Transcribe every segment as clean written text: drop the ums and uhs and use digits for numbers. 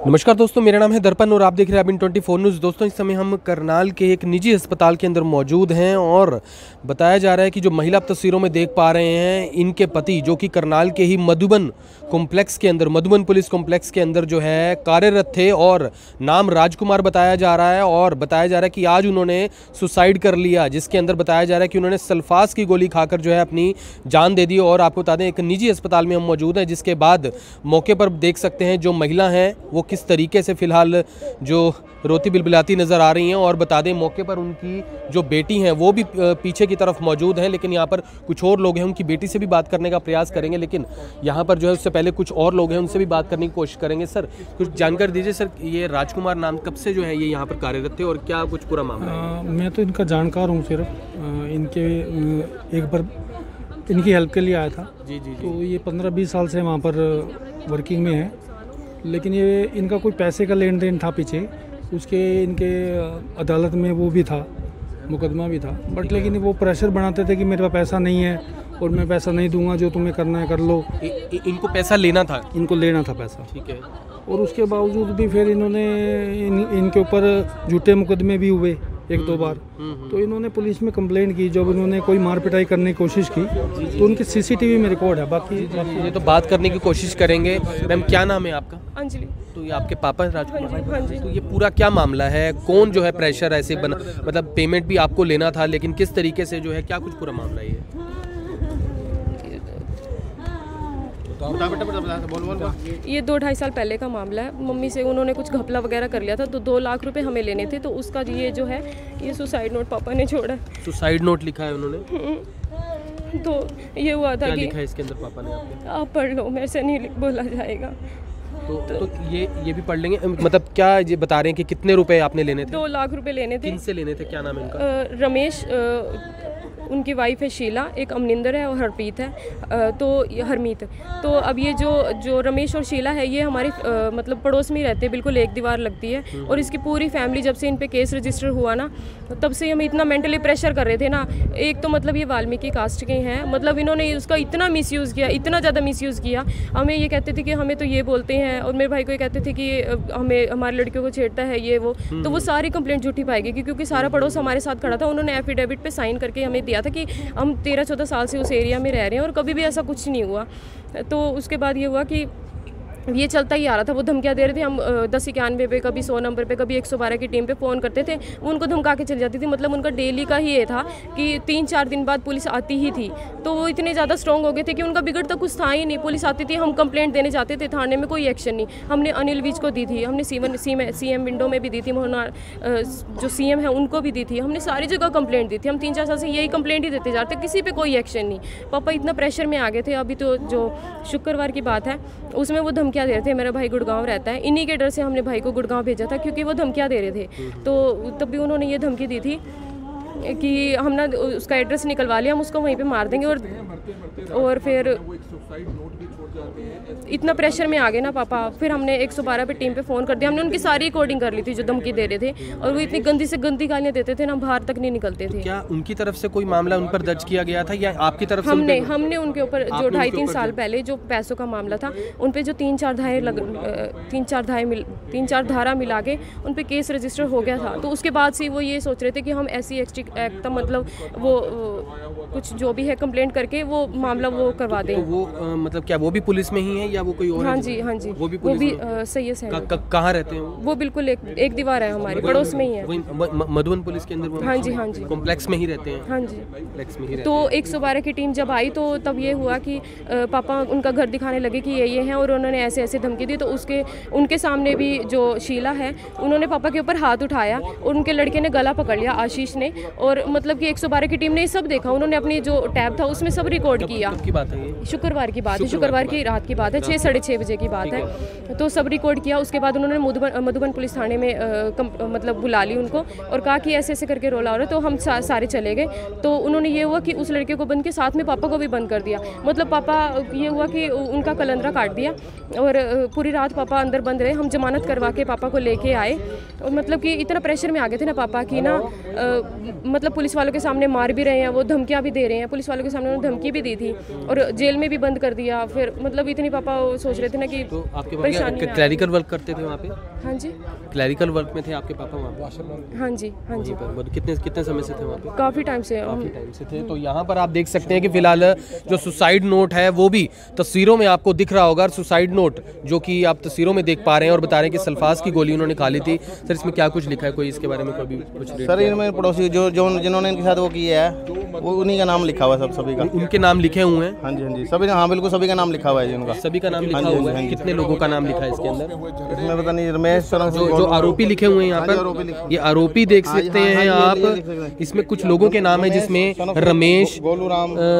नमस्कार दोस्तों, मेरा नाम है दर्पण और आप देख रहे हैं अबिन 24 न्यूज़। दोस्तों, इस समय हम करनाल के एक निजी अस्पताल के अंदर मौजूद हैं और बताया जा रहा है कि जो महिला आप तस्वीरों में देख पा रहे हैं, इनके पति जो कि करनाल के ही मधुबन कॉम्प्लेक्स के अंदर, मधुबन पुलिस कॉम्प्लेक्स के अंदर जो है कार्यरत थे और नाम राजकुमार बताया जा रहा है। और बताया जा रहा है कि आज उन्होंने सुसाइड कर लिया, जिसके अंदर बताया जा रहा है कि उन्होंने सल्फास की गोली खाकर जो है अपनी जान दे दी। और आपको बता दें, एक निजी अस्पताल में हम मौजूद हैं, जिसके बाद मौके पर देख सकते हैं जो महिला हैं वो किस तरीके से फिलहाल जो रोती बिलबिलाती नज़र आ रही हैं। और बता दें, मौके पर उनकी जो बेटी हैं वो भी पीछे की तरफ मौजूद हैं, लेकिन यहाँ पर कुछ और लोग हैं। उनकी बेटी से भी बात करने का प्रयास करेंगे, लेकिन यहाँ पर जो है उससे पहले कुछ और लोग हैं, उनसे भी बात करने की कोशिश करेंगे। सर, कुछ जानकारी दीजिए। सर, ये राजकुमार नाम कब से जो है ये यहाँ पर कार्यरत थे और क्या कुछ पूरा मामला है? मैं तो इनका जानकार हूँ, सिर्फ इनके एक बार इनकी हेल्प के लिए आया था। जी जी। तो ये 15-20 साल से वहाँ पर वर्किंग में है, लेकिन ये इनका कोई पैसे का लेन देन था पीछे, उसके इनके अदालत में वो भी था, मुकदमा भी था। बट लेकिन वो प्रेशर बनाते थे कि मेरे पास पैसा नहीं है और मैं पैसा नहीं दूंगा, जो तुम्हें करना है कर लो। इनको पैसा लेना था? इनको लेना था पैसा, ठीक है। और उसके बावजूद भी फिर इन्होंने इनके ऊपर झूठे मुकदमे भी हुए 1-2 बार। तो इन्होंने पुलिस में कंप्लेंट की। जब इन्होंने कोई मार पिटाई करने की कोशिश की तो उनकी सीसीटीवी में रिकॉर्ड है। बाकी ये तो बात करने की कोशिश करेंगे। मैम, क्या नाम है आपका? अंजलि। तो ये आपके पापा हैं राजकुमार? हाँ जी। तो ये पूरा क्या मामला है? कौन जो है प्रेशर ऐसे बना, मतलब पेमेंट भी आपको लेना था, लेकिन किस तरीके से जो है, क्या कुछ पूरा मामला है ये? ये 2-2.5 साल पहले का मामला है। मम्मी से उन्होंने कुछ घपला वगैरह कर लिया था, तो 2 लाख रुपए हमें लेने थे। तो उसका ये जो है, ये सुसाइड नोट पापा ने छोड़ा। सुसाइड नोट लिखा है उन्होंने? तो ये हुआ था कि लिखा है इसके अंदर पापा ने आपके? आप पढ़ लो, मेरे से नहीं बोला जाएगा। तो ये भी पढ़ लेंगे। मतलब क्या ये बता रहे हैं कि कितने रुपए आपने लेने थे? 2 लाख रुपए लेने थे। किनसे लेने थे? क्या नाम है इनका? रमेश, उनकी वाइफ है शीला, एक अमनिंदर है और हरप्रीत है, तो ये हरमीत। तो अब ये जो रमेश और शीला है, ये हमारे मतलब पड़ोस में ही रहते हैं, बिल्कुल एक दीवार लगती है। और इसकी पूरी फैमिली, जब से इन पे केस रजिस्टर हुआ ना, तब से हमें इतना मेंटली प्रेशर कर रहे थे ना। एक तो मतलब ये वाल्मीकि कास्ट के हैं, मतलब इन्होंने उसका इतना मिसयूज़ किया, इतना ज़्यादा मिसयूज़ किया। हमें ये कहते थे कि हमें तो ये बोलते हैं, और मेरे भाई को ये कहते थे कि हमें हमारे लड़कियों को छेड़ता है ये वो। तो वो सारी कंप्लेंट झूठी पाएगी, क्योंकि सारा पड़ोस हमारे साथ खड़ा था। उन्होंने एफिडेविट पे साइन करके हमें दिया था कि हम 13-14 साल से उस एरिया में रह रहे हैं और कभी भी ऐसा कुछ नहीं हुआ। तो उसके बाद ये हुआ कि ये चलता ही आ रहा था। वो धमकियाँ दे रहे थे। हम 1091 पे, कभी 100 नंबर पे, कभी 112 की टीम पे फ़ोन करते थे, वो उनको धमका के चली जाती थी। मतलब उनका डेली का ही ये था कि 3-4 दिन बाद पुलिस आती ही थी। तो वो इतने ज़्यादा स्ट्रॉन्ग हो गए थे कि उनका बिगड़ता कुछ था ही नहीं। पुलिस आती थी, हम कंप्लेंट देने जाते थे थाने में, कोई एक्शन नहीं। हमने अनिल विज को दी थी, हमने CM विंडो में भी दी थी, जो CM है उनको भी दी थी। हमने सारी जगह कंप्लेंट दी थी। हम 3-4 साल से यही कंप्लेंट ही देते जाते, किसी पे कोई एक्शन नहीं। पापा इतना प्रेशर में आ गए थे। अभी तो जो शुक्रवार की बात है, उसमें वो धमकियाँ दे रहे थे। मेरा भाई गुड़गांव रहता है, इन्हीं के डर से हमने भाई को गुड़गांव भेजा था, क्योंकि वो धमकियाँ दे रहे थे। तो तब भी उन्होंने ये धमकी दी थी कि हम ना उसका एड्रेस निकलवा लिया, हम उसको वहीं पे मार देंगे। और फिर इतना प्रेशर में आ गए ना पापा, फिर हमने 112 पे टीम पे फ़ोन कर दिया। हमने उनकी सारी रिकॉर्डिंग कर ली थी जो धमकी दे रहे थे, और वो इतनी गंदी से गंदी गालियाँ देते थे ना, बाहर तक नहीं निकलते थे। क्या उनकी तरफ से कोई मामला उन पर दर्ज किया गया था या आपकी तरफ से? हमने उनके ऊपर जो 2.5-3 साल पहले जो पैसों का मामला था, उन पे जो 3-4 धारा मिला के उन पे केस रजिस्टर हो गया था। तो उसके बाद से वो ये सोच रहे थे कि हम SC एक्ट मतलब वो कुछ जो भी है कंप्लेंट करके वो मामला वो करवा दें। तो वो मतलब क्या वो भी पुलिस में ही है या वो कोई और? हाँ जी, हाँ जी, वो भी सही है। कहाँ रहते हैं वो? बिल्कुल एक दीवार है, हमारे पड़ोस में ही है। मधुबन पुलिस के अंदर? हाँ जी, हाँ जी, कॉम्प्लेक्स में ही रहते हैं। हाँ जी, कॉम्प्लेक्स में ही रहते हैं। तो 112 की टीम जब आई, तो तब ये हुआ कि पापा उनका घर दिखाने लगे कि ये हैं, और उन्होंने ऐसे धमकी दी। तो उनके सामने भी जो शीला है, उन्होंने पापा के ऊपर हाथ उठाया और उनके लड़के ने गला पकड़ लिया, आशीष ने। और मतलब कि 112 की टीम ने सब देखा। उन्होंने अपनी जो टैब था उसमें सब रिकॉर्ड किया। की बात है ये? शुक्रवार की बात है, शुक्रवार की रात की बात है, 6-6:30 बजे की बात है। तो सब रिकॉर्ड किया। उसके बाद उन्होंने मधुबन पुलिस थाने में मतलब बुला ली उनको और कहा कि ऐसे करके रोला हो रहा है। तो हम सारे चले गए। तो उन्होंने ये हुआ कि उस लड़के को बंद के साथ में पापा को भी बंद कर दिया। मतलब पापा, ये हुआ कि उनका कलंदरा काट दिया और पूरी रात पापा अंदर बंद रहे। हम जमानत करवा के पापा को लेके आए। और मतलब कि इतना प्रेशर में आ गए थे ना पापा की ना, मतलब पुलिस वालों के सामने मार भी रहे हैं, वो धमकियाँ भी दे रहे हैं। पुलिस वालों के सामने उन्होंने धमकी धमकी भी दी थी और जेल में भी बंद कर दिया। फिर मतलब इतनी पापा सोच रहे थे ना कि तो आपके पापा क्लैरिकल वर्क करते थे वहाँ पे? हाँ जी, क्लैरिकल वर्क में थे आपके पापा वहाँ पे? हाँ जी, हाँ जी। कितने समय से थे वहाँ पे? काफ़ी टाइम से थे। तो यहाँ पर आप देख सकते हैं कि फिलहाल जो सुसाइड नोट है वो भी तस्वीरों में आपको दिख रहा होगा। सुसाइड नोट जो कि आप तस्वीरों में देख पा रहे हैं और बता रहे हैं कि सल्फास की गोली उन्होंने खा ली थी। सर इसमें क्या कुछ लिखा है, कोई इसके बारे में कोई भी कुछ? सर इनमें पड़ोसी जो जिन्होंने इनके साथ वो किया है वो उन्हीं का नाम लिखा हुआ है, सभी का। उनके नाम लिखे हुए हैं? हाँ जी, हाँ जी, सभी। हाँ बिल्कुल, सभी का नाम लिखा हुआ है जिनका। सभी का नाम लिखा हुआ है? कितने लोगों का नाम लिखा है इसके अंदर? इसमें पता नहीं, रमेश जो आरोपी लिखे हुए हैं यहाँ पर, ये आरोपी देख सकते हैं आप। इसमें कुछ लोगों के नाम है जिसमें रमेश,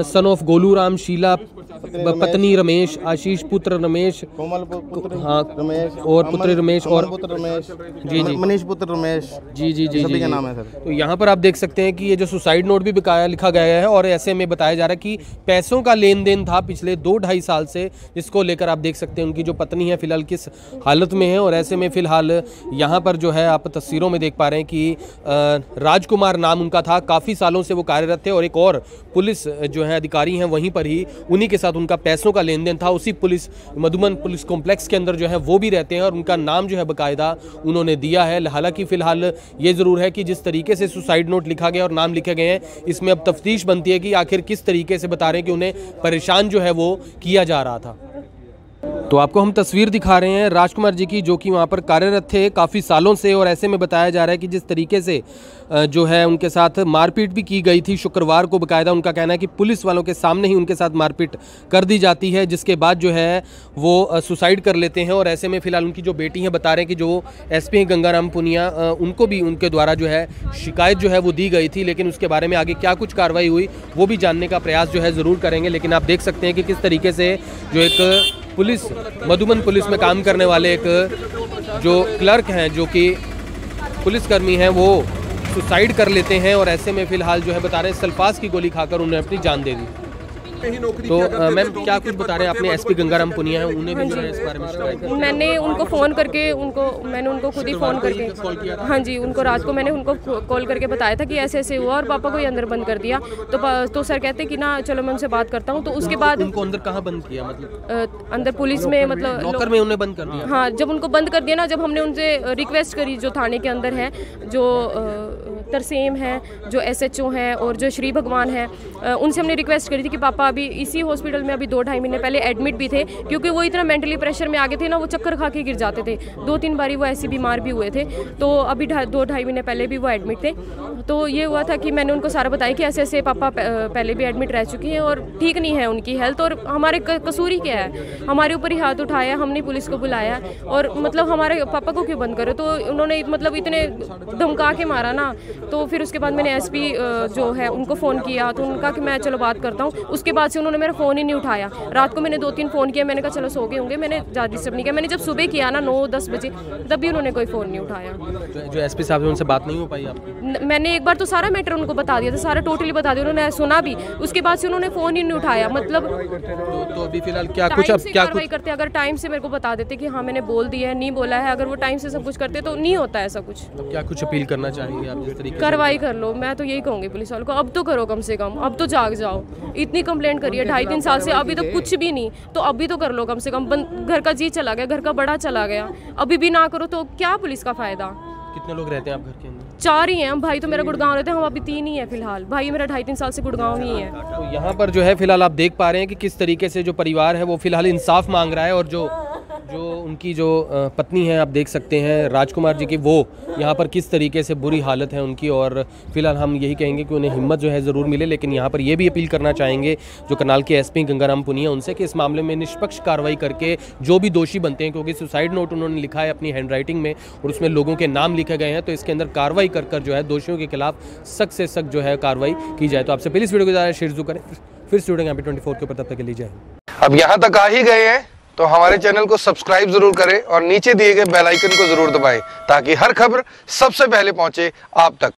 सन ऑफ गोलू राम, शीला पत्नी रमेश, आशीष पुत्र रमेश, कोमल पुत्र हाँ रमेश, और पुत्र रमेश, और पुत्र रमेश, जी जी, मनीष पुत्र रमेश, जी जी जी, सभी का नाम है सर। तो यहाँ पर आप देख सकते हैं कि ये जो सुसाइड नोट भी बकाया लिखा गया है और ऐसे में बताया जा रहा है कि पैसों का लेन देन था पिछले 2-2.5 साल से, जिसको लेकर आप देख सकते हैं उनकी जो पत्नी है फिलहाल किस हालत में है। और ऐसे में फिलहाल यहाँ पर जो है आप तस्वीरों में देख पा रहे हैं कि राजकुमार नाम उनका था, काफ़ी सालों से वो कार्यरत थे और एक और पुलिस जो है अधिकारी हैं वहीं पर ही उन्हीं के साथ उनका पैसों का लेन देन था। उसी पुलिस मधुबन पुलिस कॉम्प्लेक्स के अंदर जो है वो भी रहते हैं और उनका नाम जो है बाकायदा उन्होंने दिया है। हालांकि फिलहाल ये ज़रूर है कि जिस तरीके से सुसाइड नोट लिखा गया और नाम लिखे गए हैं, इसमें अब तफ्तीश बनती है कि आखिर किस तरीके से बता रहे हैं कि उन्हें परेशान जो है वो किया जा रहा था। तो आपको हम तस्वीर दिखा रहे हैं राजकुमार जी की, जो कि वहाँ पर कार्यरत थे काफ़ी सालों से और ऐसे में बताया जा रहा है कि जिस तरीके से जो है उनके साथ मारपीट भी की गई थी शुक्रवार को। बाकायदा उनका कहना है कि पुलिस वालों के सामने ही उनके साथ मारपीट कर दी जाती है, जिसके बाद जो है वो सुसाइड कर लेते हैं। और ऐसे में फ़िलहाल उनकी जो बेटी हैं बता रहे हैं कि जो एसपी गंगाराम पुनिया, उनको भी उनके द्वारा जो है शिकायत जो है वो दी गई थी, लेकिन उसके बारे में आगे क्या कुछ कार्रवाई हुई वो भी जानने का प्रयास जो है ज़रूर करेंगे। लेकिन आप देख सकते हैं कि किस तरीके से जो एक पुलिस मधुबन पुलिस में काम करने वाले एक जो क्लर्क हैं, जो कि पुलिसकर्मी हैं, वो सुसाइड कर लेते हैं और ऐसे में फ़िलहाल जो है बता रहे हैं सल्फास की गोली खाकर उन्हें अपनी जान दे दी। तो मैम क्या कुछ बता रहे हैं, आपने एसपी गंगाराम पुनिया है उन्हें भी जो है इस बारे में शिकायत की? मैंने उनको फ़ोन करके मैंने उनको खुद ही फ़ोन करके, हाँ जी, उनको रात को मैंने उनको कॉल करके बताया था कि ऐसे ऐसे हुआ और पापा को ही अंदर बंद कर दिया। तो सर कहते कि ना चलो मैं उनसे बात करता हूँ। तो उसके बाद उनको अंदर कहाँ बंद किया? मतलब अंदर पुलिस में, मतलब लॉकर में उन्हें बंद कर दिया? हाँ, जब उनको बंद कर दिया ना, जब हमने उनसे रिक्वेस्ट करी, जो थाने के अंदर है, जो तरसेम है, जो SHO हैं और जो श्री भगवान है, उनसे हमने रिक्वेस्ट करी थी कि पापा अभी इसी हॉस्पिटल में अभी 2-2.5 महीने पहले एडमिट भी थे, क्योंकि वो इतना मेंटली प्रेशर में आ गए थे ना, वो चक्कर खा के गिर जाते थे। 2-3 बारी वो ऐसी बीमार भी हुए थे। तो अभी 2-2.5 महीने पहले भी वो एडमिट थे। तो ये हुआ था कि मैंने उनको सारा बताया कि ऐसे ऐसे पापा पहले भी एडमिट रह चुकी हैं और ठीक नहीं है उनकी हेल्थ, और हमारे कसूर ही क्या है, हमारे ऊपर ही हाथ उठाया, हमने पुलिस को बुलाया और मतलब हमारे पापा को क्यों बंद करो। तो उन्होंने मतलब इतने धमका के मारा ना। तो फिर उसके बाद मैंने SP जो है उनको फ़ोन किया, तो उनका कि मैं चलो बात करता हूँ। उसके बाद से उन्होंने मेरा फ़ोन ही नहीं उठाया। रात को मैंने 2-3 फ़ोन किया, मैंने कहा चलो सो गए होंगे, मैंने ज़्यादा डिस्टर्ब नहीं किया। मैंने जब सुबह किया ना 9-10 बजे, तब भी उन्होंने कोई फ़ोन नहीं उठाया। जो SP साहब है उनसे बात नहीं हो पाई आपकी? मैंने एक बार तो सारा मैटर उनको बता दिया था, सारा टोटली बता दिया, उन्होंने सुना भी। उसके बाद से उन्होंने फ़ोन ही नहीं उठाया। मतलब तो अभी फिलहाल क्या कुछ अब क्या कुछ करते, अगर टाइम से मेरे को बता देते कि हाँ मैंने बोल दिया है, नहीं बोला है, अगर वो टाइम से सब कुछ करते तो नहीं होता ऐसा कुछ। अब क्या कुछ अपील करना चाहेंगे आप? जिस तरीके कार्रवाई कर लो, मैं तो यही कहूँगी पुलिस वालों को, अब तो करो कम से कम, अब तो जाग जाओ। इतनी कंप्लेंट करिए 2.5-3 साल से, अभी तो कुछ भी नहीं, तो अभी तो कर लो कम से कम। घर का जी चला गया, घर का बड़ा चला गया, अभी भी ना करो तो क्या पुलिस का फ़ायदा। कितने लोग रहते हैं आप घर के अंदर? 4 ही हैं। भाई तो मेरा गुड़गांव रहते हैं, हम अभी 3 ही हैं फिलहाल। भाई मेरा 2.5-3 साल से गुड़गांव ही है। तो यहाँ पर जो है फिलहाल आप देख पा रहे हैं कि किस तरीके से जो परिवार है वो फिलहाल इंसाफ मांग रहा है और जो उनकी जो पत्नी है आप देख सकते हैं राजकुमार जी की, वो यहाँ पर किस तरीके से बुरी हालत है उनकी। और फिलहाल हम यही कहेंगे कि उन्हें हिम्मत जो है ज़रूर मिले। लेकिन यहाँ पर ये भी अपील करना चाहेंगे जो करनाल के SP गंगाराम पुनिया उनसे, कि इस मामले में निष्पक्ष कार्रवाई करके जो भी दोषी बनते हैं, क्योंकि सुसाइड नोट उन्होंने लिखा है अपनी हैंडराइटिंग में और उसमें लोगों के नाम लिखे गए हैं, तो इसके अंदर कार्रवाई कर जो है दोषियों के खिलाफ सख्त से सख्त जो है कार्रवाई की जाए। तो आपसे पहले इस वीडियो को ज़्यादा शेयर करें, फिर स्टूडियो यहाँ पे 24 के ऊपर, तब तक के लिए जाए। अब यहाँ तक आ ही गए हैं तो हमारे चैनल को सब्सक्राइब जरूर करें और नीचे दिए गए बेल आइकन को जरूर दबाएं ताकि हर खबर सबसे पहले पहुंचे आप तक।